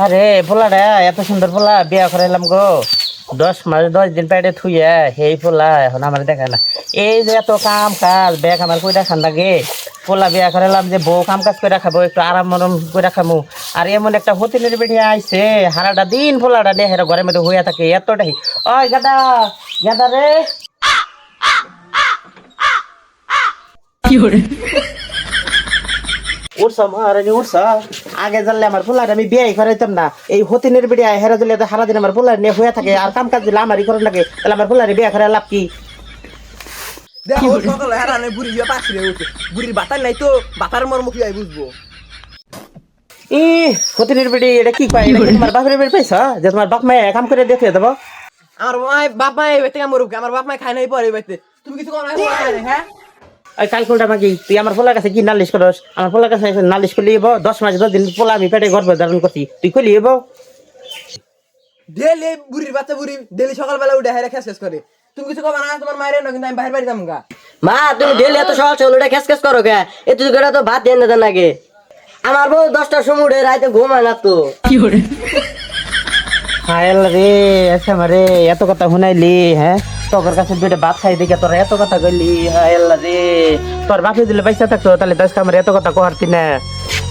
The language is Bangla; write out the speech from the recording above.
আরে পোলা রে, এত সুন্দর পোলা বিয়া করাইলাম গো। 10 মাস 10 দিন পেটে থুইয়া সেই পোলা এখন আমার দেখায় না। এই যে এত কাম কাজ ব্যাগ আমার কই দেখান লাগে। পোলা বিয়া করাইলাম যে বউ কাম কাজ করে খাবো, একটু আরাম মরম করে খামু। আর এমন একটা হতিনের বেড়িয়ে আইছে, হারাটা দিন পোলাটা নিয়ে হেরা ঘরের মধ্যে হইয়া থাকে এতটাই। ওই গাদা, গাদা রে। উঠছ মহারানী উঠছ, আগে জানলে আমার পোলার আমি বিয়ে করাইতাম না। এই হতিনের বেড়িয়া হেরা দিলে সারাদিন আমার পোলার নিয়ে হয়ে থাকে, আর কাম কাজ দিলে আমারই করে লাগে। তাহলে আমার পোলারে বিয়ে করে লাভ কি? দেখো সকালে হারানে বুড়ি গিয়ে পাশে উঠে বুড়ির বাতার নাই তো বাতার মর্ম কি বুঝবো। ই হতিনের বেড়ি এটা কি কয়? এটা কি তোমার বাপের বেড়ি পাইছ যে তোমার বাপ মায়ে কাম করে দেখে দেবো? আমার বাপ মা এই বেতে মরুক, আমার বাপ মা খাই নাই পরে বেতে তুমি কিছু কম হ্যাঁ। ওই কালকুলটা মাগি তুই আমার পোলার কাছে কি নালিশ করস? আমার পোলার কাছে নালিশ করলি হবো? 10 মাস 10 দিন পোলা আমি পেটে গর্ভ ধারণ করছি, তুই করলি হবো? ডেলি বুড়ির বাচ্চা বুড়ি ডেলি সকালবেলা উঠে হেরে খেস খেস করে, তুমি কিছু কবা না তোমার মায়ের না, কিন্তু আমি বাইরে বাড়ি যাবো গা। মা তুমি ডেলি এত সকাল সকাল উঠে খেস খেস করো কে? এত করে তো ভাত দিয়ে দেন আগে। আমার বউ 10টার সময় উঠে রাইতে ঘুমায় না তো। হায় রে, আচ্ছা মারে এত কথা শুনাইলি, হ্যাঁ তোর কাছে দুইটা ভাত খাই দেখে তোরা এত কথা কইলি। হায় রে, তোর বাপে দিলে পয়সা থাকতো তাহলে দশ কামের এত কথা কহারতি না।